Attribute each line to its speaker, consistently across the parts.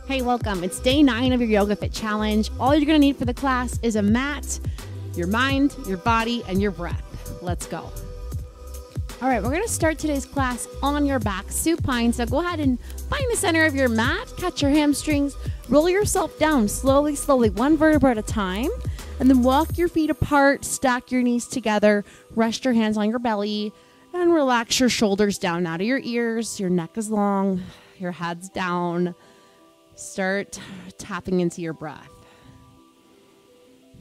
Speaker 1: Hey, welcome. It's day 9 of your Yoga Fit Challenge. All you're going to need for the class is a mat, your mind, your body, and your breath. Let's go. All right, we're going to start today's class on your back, supine. So go ahead and find the center of your mat, catch your hamstrings, roll yourself down slowly, one vertebra at a time, and then walk your feet apart, stack your knees together, rest your hands on your belly, and relax your shoulders down out of your ears. Your neck is long, your head's down. Start tapping into your breath.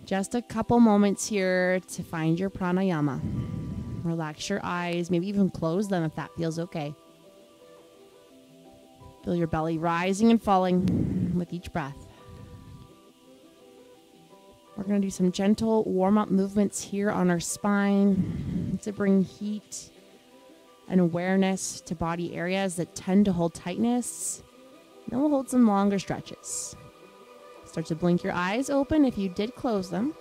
Speaker 1: Just a couple moments here to find your pranayama. Relax your eyes, maybe even close them if that feels okay. Feel your belly rising and falling with each breath. We're going to do some gentle warm-up movements here on our spine to bring heat and awareness to body areas that tend to hold tightness. Then we'll hold some longer stretches. Start to blink your eyes open if you did close them.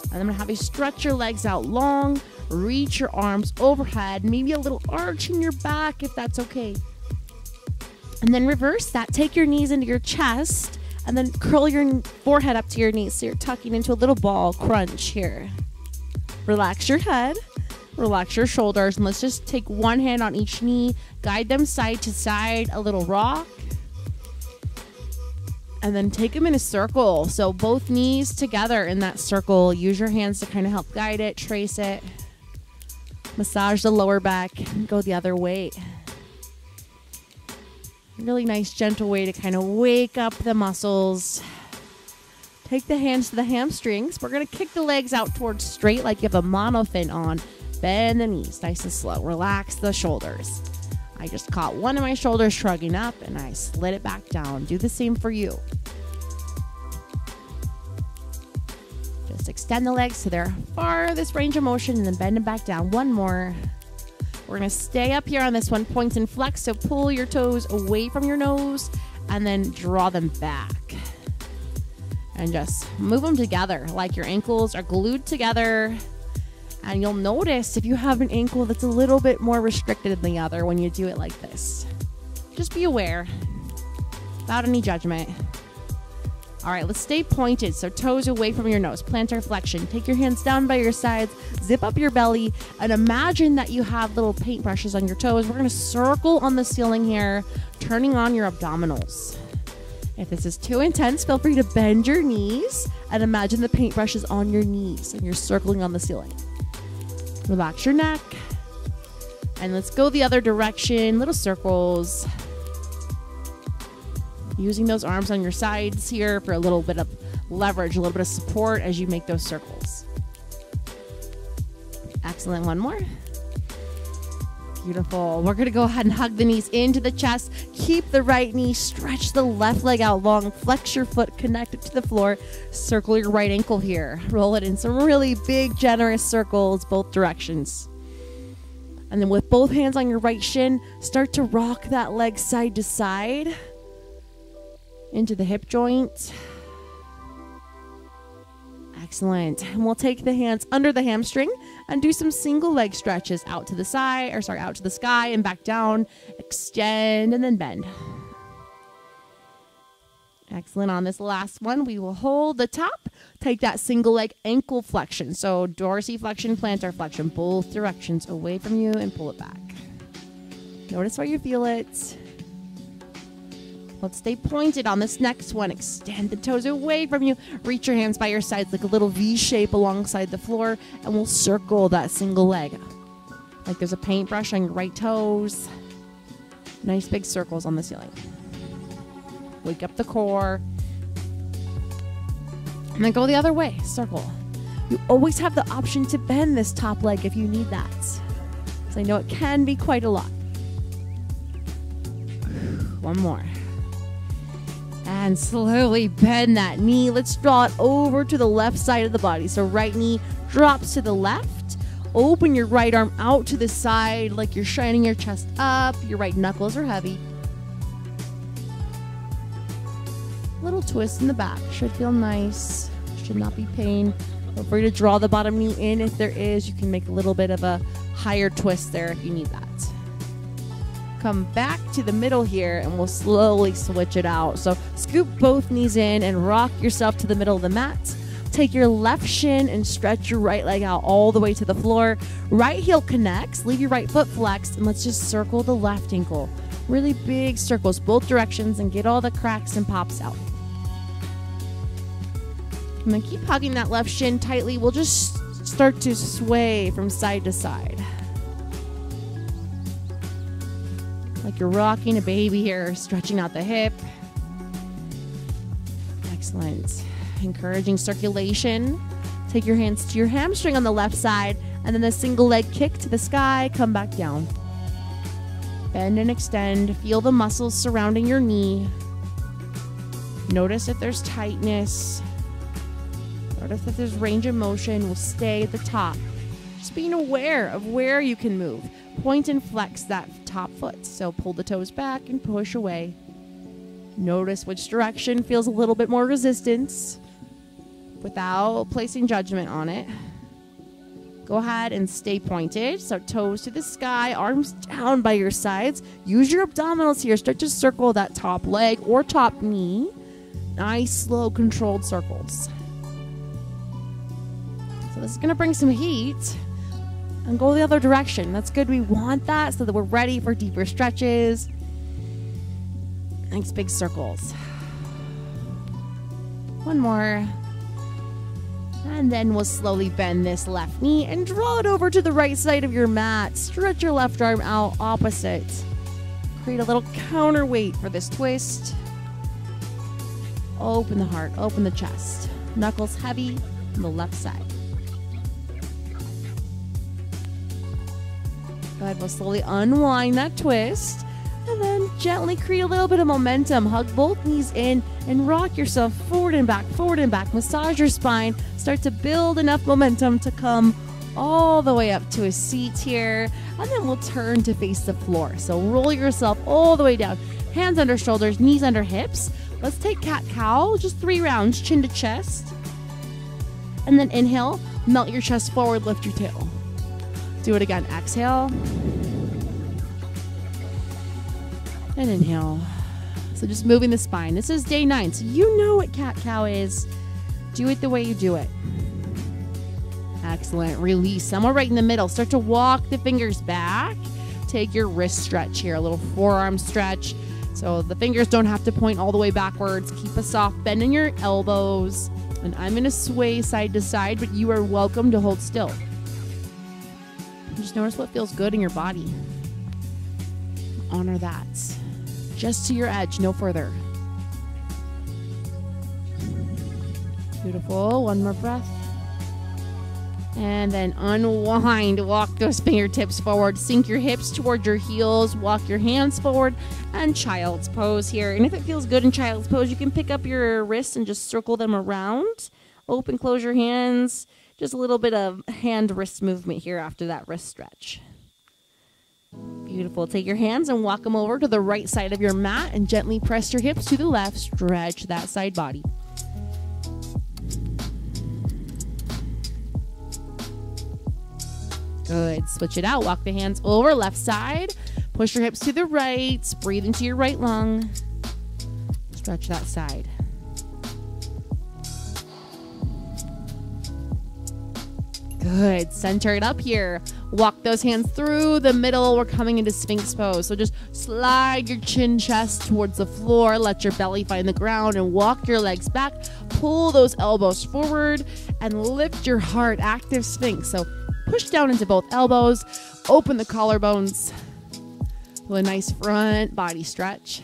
Speaker 1: And I'm going to have you stretch your legs out long, reach your arms overhead, maybe a little arch in your back if that's okay. And then reverse that. Take your knees into your chest and then curl your forehead up to your knees so you're tucking into a little ball crunch here. Relax your head, relax your shoulders, and let's just take one hand on each knee, guide them side to side, a little rock. And then take them in a circle. So both knees together in that circle. Use your hands to kind of help guide it, trace it. Massage the lower back and go the other way. Really nice, gentle way to kind of wake up the muscles. Take the hands to the hamstrings. We're going to kick the legs out towards straight like you have a monofin on. Bend the knees nice and slow. Relax the shoulders. I just caught one of my shoulders shrugging up and I slid it back down. Do the same for you. Just extend the legs to their farthest range of motion and then bend them back down. One more. We're going to stay up here on this one. Point and flex. So pull your toes away from your nose and then draw them back. And just move them together like your ankles are glued together. And you'll notice if you have an ankle that's a little bit more restricted than the other when you do it like this. Just be aware, without any judgment. All right, let's stay pointed. So toes away from your nose, plantar flexion. Take your hands down by your sides, zip up your belly, and imagine that you have little paintbrushes on your toes. We're gonna circle on the ceiling here, turning on your abdominals. If this is too intense, feel free to bend your knees and imagine the paintbrushes on your knees and you're circling on the ceiling. Relax your neck. And let's go the other direction. Little circles. Using those arms on your sides here for a little bit of leverage, a little bit of support as you make those circles. Excellent. One more. Beautiful. We're going to go ahead and hug the knees into the chest. Keep the right knee. Stretch the left leg out long. Flex your foot. Connect it to the floor. Circle your right ankle here. Roll it in some really big, generous circles, both directions. And then with both hands on your right shin, start to rock that leg side to side into the hip joint. Excellent. And we'll take the hands under the hamstring and do some single leg stretches out to the side, out to the sky and back down. Extend and then bend. Excellent. On this last one, we will hold the top. Take that single leg ankle flexion. So dorsiflexion, plantar flexion, both directions away from you and pull it back. Notice where you feel it. Let's stay pointed on this next one. Extend the toes away from you. Reach your hands by your sides like a little V shape alongside the floor. And we'll circle that single leg. Like there's a paintbrush on your right toes. Nice big circles on the ceiling. Wake up the core. And then go the other way. Circle. You always have the option to bend this top leg if you need that. So I know it can be quite a lot. One more. And slowly bend that knee. Let's draw it over to the left side of the body. So right knee drops to the left. Open your right arm out to the side like you're shining your chest up. Your right knuckles are heavy. Little twist in the back. Should feel nice. Should not be pain. Feel free to draw the bottom knee in if there is. You can make a little bit of a higher twist there if you need that. come back to the middle here and we'll slowly switch it out. So scoop both knees in and rock yourself to the middle of the mat. Take your left shin and stretch your right leg out all the way to the floor. Right heel connects, leave your right foot flexed, and let's just circle the left ankle. Really big circles, both directions, and get all the cracks and pops out. And then keep hugging that left shin tightly. We'll just start to sway from side to side. Like you're rocking a baby here, stretching out the hip. Excellent. Encouraging circulation. Take your hands to your hamstring on the left side, and then the single leg kick to the sky, come back down. Bend and extend. Feel the muscles surrounding your knee. Notice if there's tightness. Notice if there's range of motion. We'll stay at the top. Just being aware of where you can move. Point and flex that top foot. So pull the toes back and push away. Notice which direction feels a little bit more resistance without placing judgment on it. Go ahead and stay pointed. So toes to the sky, arms down by your sides. Use your abdominals here. Start to circle that top leg or top knee. Nice, slow, controlled circles. So this is going to bring some heat. And go the other direction. That's good. We want that so that we're ready for deeper stretches. Nice big circles. One more. And then we'll slowly bend this left knee and draw it over to the right side of your mat. Stretch your left arm out opposite. Create a little counterweight for this twist. Open the heart, open the chest. Knuckles heavy on the left side. Good. We'll slowly unwind that twist and then gently create a little bit of momentum. Hug both knees in and rock yourself forward and back, forward and back. Massage your spine. Start to build enough momentum to come all the way up to a seat here. And then we'll turn to face the floor. So roll yourself all the way down. Hands under shoulders, knees under hips. Let's take cat-cow, just 3 rounds, chin to chest. And then inhale, melt your chest forward, lift your tail. Do it again. Exhale. And inhale. So just moving the spine. This is day 9. So you know what cat-cow is. Do it the way you do it. Excellent. Release. Somewhere right in the middle. Start to walk the fingers back. Take your wrist stretch here. A little forearm stretch. So the fingers don't have to point all the way backwards. Keep a soft bend in your elbows. And I'm going to sway side to side, but you are welcome to hold still. Just notice what feels good in your body. Honor that. Just to your edge, no further. Beautiful. One more breath. And then unwind. Walk those fingertips forward. Sink your hips toward your heels. Walk your hands forward. And child's pose here. And if it feels good in child's pose, you can pick up your wrists and just circle them around. Open, close your hands. Just a little bit of hand-wrist movement here after that wrist stretch. Beautiful. Take your hands and walk them over to the right side of your mat and gently press your hips to the left. Stretch that side body. Good. Switch it out. Walk the hands over left side. Push your hips to the right. Breathe into your right lung. Stretch that side. Good. Center it up here. Walk those hands through the middle. We're coming into Sphinx pose. So just slide your chin chest towards the floor. Let your belly find the ground and walk your legs back. Pull those elbows forward and lift your heart. Active Sphinx. So push down into both elbows. Open the collarbones. With a nice front body stretch.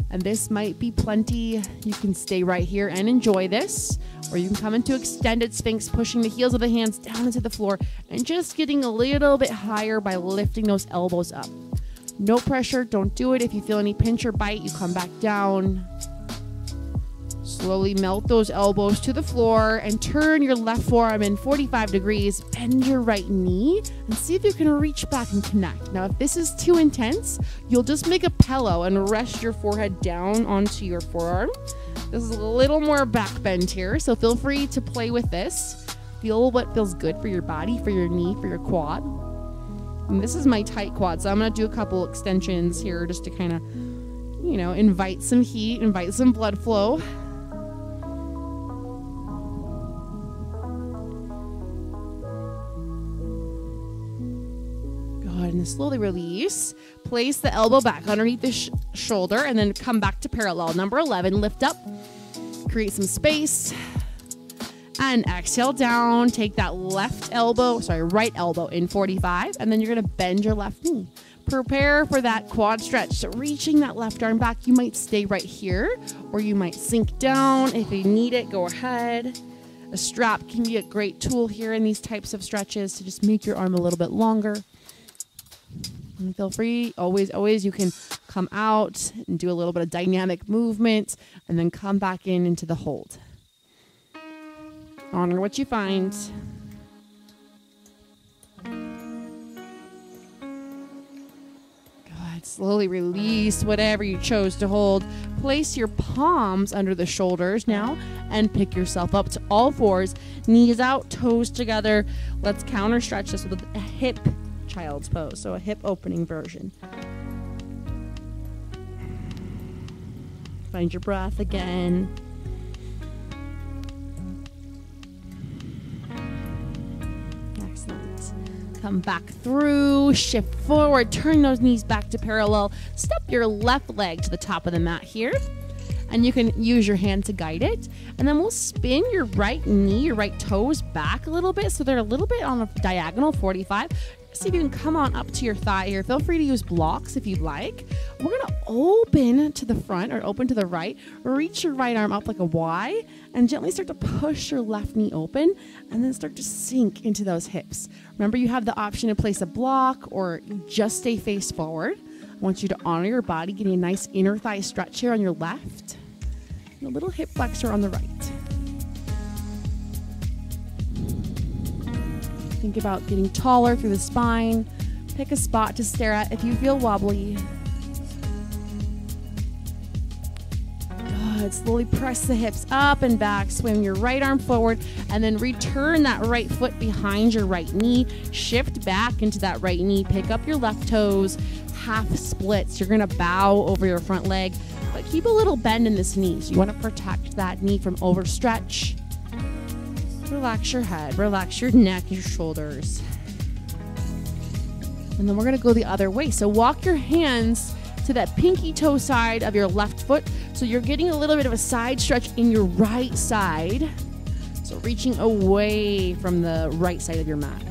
Speaker 1: And this might be plenty. You can stay right here and enjoy this. Or you can come into extended Sphinx, pushing the heels of the hands down into the floor and just getting a little bit higher by lifting those elbows up. No pressure. Don't do it. If you feel any pinch or bite, you come back down. Slowly melt those elbows to the floor and turn your left forearm in 45 degrees. Bend your right knee and see if you can reach back and connect. Now, if this is too intense, you'll just make a pillow and rest your forehead down onto your forearm. This is a little more back bend here, so feel free to play with this. Feel what feels good for your body, for your knee, for your quad. And this is my tight quad, so I'm going to do a couple extensions here just to kind of, you know, invite some heat, invite some blood flow. Good, and slowly release. Place the elbow back underneath the shoulder and then come back to parallel. Number 11, lift up, create some space. And exhale down, take that right elbow in 45, and then you're gonna bend your left knee. Prepare for that quad stretch. So reaching that left arm back, you might stay right here, or you might sink down. If you need it, go ahead. A strap can be a great tool here in these types of stretches to just make your arm a little bit longer. And feel free, always, you can come out and do a little bit of dynamic movement, and then come back into the hold. Honor what you find. Good. Slowly release whatever you chose to hold. Place your palms under the shoulders now and pick yourself up to all fours. Knees out, toes together. Let's counter stretch this with a hip child's pose, so a hip opening version. Find your breath again. Come back through, shift forward, turn those knees back to parallel. Step your left leg to the top of the mat here. And you can use your hand to guide it. And then we'll spin your right knee, your right toes back a little bit so they're a little bit on a diagonal, 45. See if you can come on up to your thigh here. Feel free to use blocks if you'd like. We're gonna open to the front or open to the right. Reach your right arm up like a Y and gently start to push your left knee open and then start to sink into those hips. Remember, you have the option to place a block or just stay face forward. I want you to honor your body, getting a nice inner thigh stretch here on your left and a little hip flexor on the right. Think about getting taller through the spine. Pick a spot to stare at if you feel wobbly. Good. Slowly press the hips up and back. Swing your right arm forward and then return that right foot behind your right knee. Shift back into that right knee. Pick up your left toes. Half splits. You're going to bow over your front leg, but keep a little bend in this knee. So you want to protect that knee from overstretch. Relax your head, relax your neck, your shoulders. And then we're gonna go the other way. So walk your hands to that pinky toe side of your left foot. So you're getting a little bit of a side stretch in your right side. So reaching away from the right side of your mat.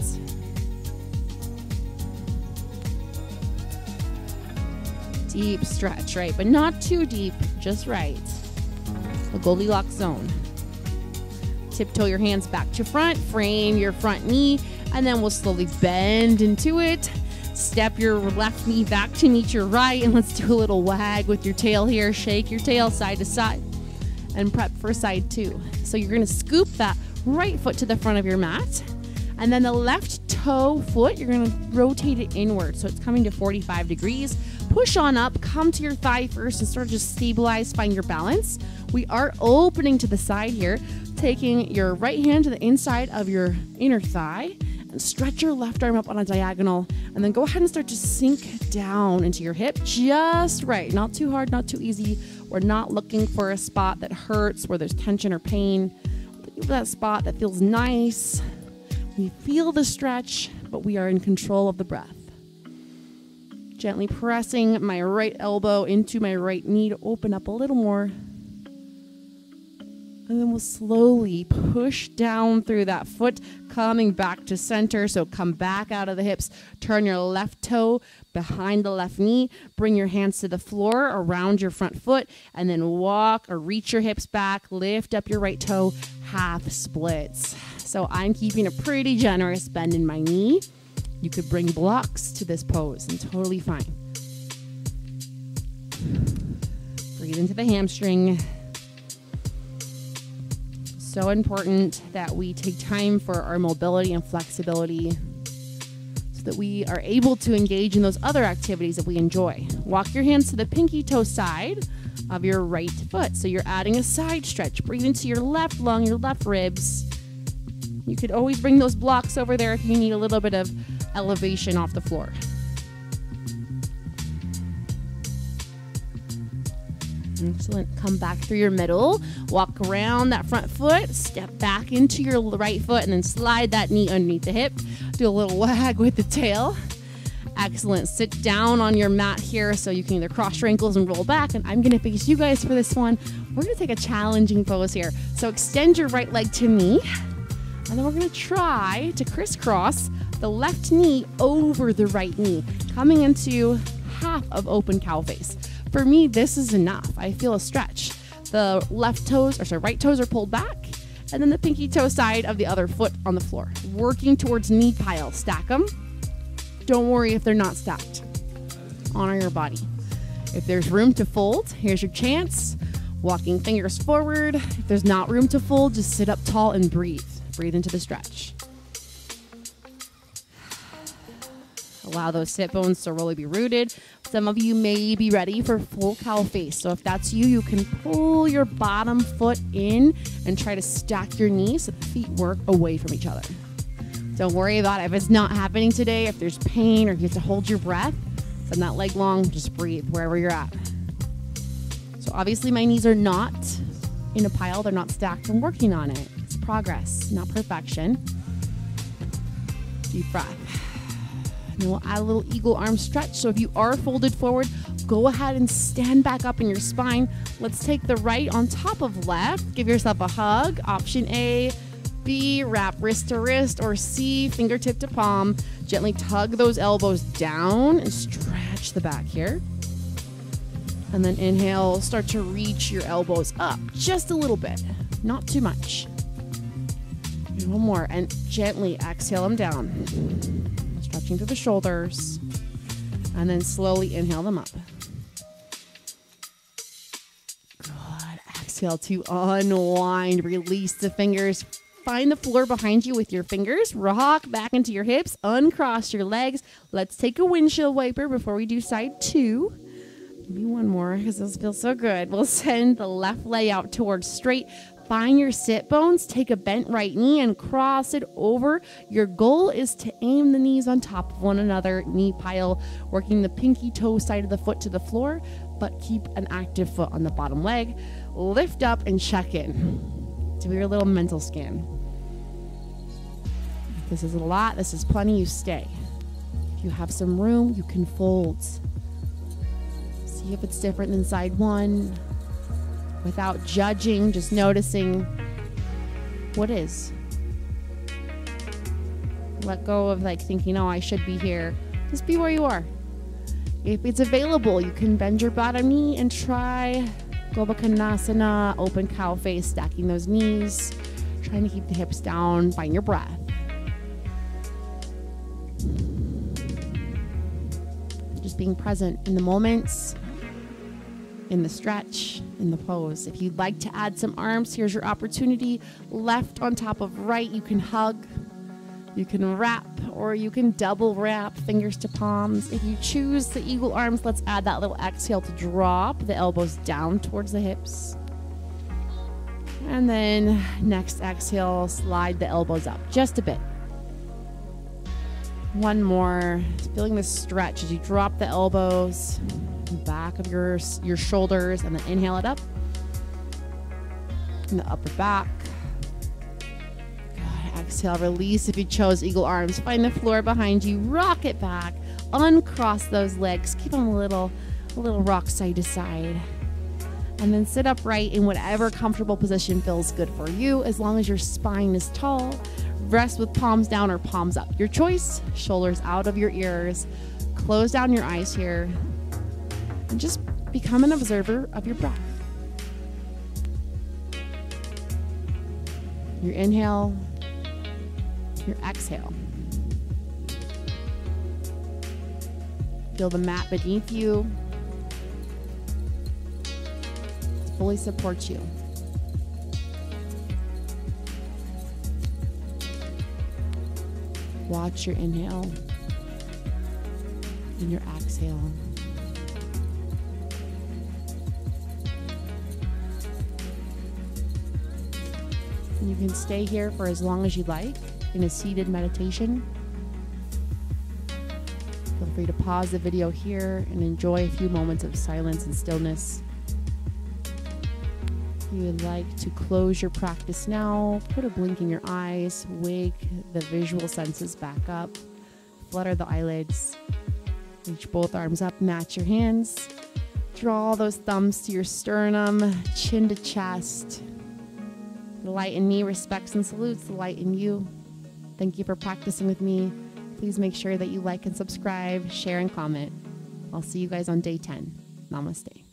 Speaker 1: Deep stretch, right? But not too deep, just right. The Goldilocks zone. Tiptoe your hands back to front, frame your front knee, and then we'll slowly bend into it. Step your left knee back to meet your right, and let's do a little wag with your tail here. Shake your tail side to side, and prep for side two. So you're gonna scoop that right foot to the front of your mat, and then the left toe foot, you're gonna rotate it inward, so it's coming to 45 degrees. Push on up, come to your thigh first, and sort of just stabilize, find your balance. We are opening to the side here, taking your right hand to the inside of your inner thigh and stretch your left arm up on a diagonal, and then go ahead and start to sink down into your hip just right. Not too hard, not too easy. We're not looking for a spot that hurts, where there's tension or pain. We're looking for that spot that feels nice. We feel the stretch, but we are in control of the breath. Gently pressing my right elbow into my right knee to open up a little more. And then we'll slowly push down through that foot, coming back to center. So come back out of the hips. Turn your left toe behind the left knee. Bring your hands to the floor around your front foot. And then walk or reach your hips back. Lift up your right toe. Half splits. So I'm keeping a pretty generous bend in my knee. You could bring blocks to this pose and totally fine. Breathe into the hamstring. So important that we take time for our mobility and flexibility so that we are able to engage in those other activities that we enjoy. Walk your hands to the pinky toe side of your right foot. So you're adding a side stretch. Breathe into your left lung, your left ribs. You could always bring those blocks over there if you need a little bit of elevation off the floor. Excellent. Come back through your middle, walk around that front foot, step back into your right foot, and then slide that knee underneath the hip. Do a little wag with the tail. Excellent. Sit down on your mat here so you can either cross your ankles and roll back, and I'm going to face you guys for this one. We're going to take a challenging pose here. So extend your right leg to me, and then we're going to try to crisscross the left knee over the right knee, coming into half of open cow face. For me, this is enough. I feel a stretch. The right toes are pulled back, and then the pinky toe side of the other foot on the floor. Working towards knee pile. Stack them. Don't worry if they're not stacked. Honor your body. If there's room to fold, here's your chance. Walking fingers forward. If there's not room to fold, just sit up tall and breathe. Breathe into the stretch. Allow those sit bones to really be rooted. Some of you may be ready for full cow face. So if that's you, you can pull your bottom foot in and try to stack your knees so the feet work away from each other. Don't worry about it if it's not happening today. If there's pain or you have to hold your breath, send that leg long, just breathe wherever you're at. So obviously my knees are not in a pile. They're not stacked. I'm working on it. It's progress, not perfection. Deep breath. And we'll add a little eagle arm stretch. So if you are folded forward, go ahead and stand back up in your spine. Let's take the right on top of left. Give yourself a hug. Option A, B, wrap wrist to wrist, or C, fingertip to palm. Gently tug those elbows down and stretch the back here. And then inhale, start to reach your elbows up just a little bit, not too much. And one more, and gently exhale them down. Stretching through the shoulders, and then slowly inhale them up. Good. Exhale to unwind, release the fingers. Find the floor behind you with your fingers. Rock back into your hips, uncross your legs. Let's take a windshield wiper before we do side two. Maybe one more because this feels so good. We'll send the left leg out towards straight. Find your sit bones, take a bent right knee and cross it over. Your goal is to aim the knees on top of one another, knee pile, working the pinky toe side of the foot to the floor, but keep an active foot on the bottom leg. Lift up and check in. Do your little mental scan. If this is a lot, this is plenty, you stay. If you have some room, you can fold. See if it's different than side one. Without judging, just noticing what is. Let go of thinking, oh, I should be here. Just be where you are. If it's available, you can bend your bottom knee and try Gomukhasana, open cow face, stacking those knees, trying to keep the hips down, find your breath. Just being present in the moments, in the stretch, in the pose. If you'd like to add some arms, here's your opportunity. Left on top of right, you can hug, you can wrap, or you can double wrap, fingers to palms. If you choose the eagle arms, let's add that little exhale to drop the elbows down towards the hips. And then next exhale, slide the elbows up just a bit. One more, feeling the stretch as you drop the elbows, back of your shoulders, and then inhale it up. And the upper back. Good. Exhale, release if you chose eagle arms. Find the floor behind you, rock it back, uncross those legs, keep them a little rock side to side. And then sit upright in whatever comfortable position feels good for you, as long as your spine is tall. Rest with palms down or palms up. Your choice. Shoulders out of your ears. Close down your eyes here. And just become an observer of your breath. Your inhale, your exhale. Feel the mat beneath you. Fully support you. Watch your inhale and your exhale. And you can stay here for as long as you like in a seated meditation. free to pause the video here and enjoy a few moments of silence and stillness. If you would like to close your practice now, put a blink in your eyes, wake the visual senses back up, flutter the eyelids, reach both arms up, match your hands, draw those thumbs to your sternum, chin to chest. The light in me respects and salutes the light in you. Thank you for practicing with me. Please make sure that you like and subscribe, share and comment. I'll see you guys on day 10. Namaste.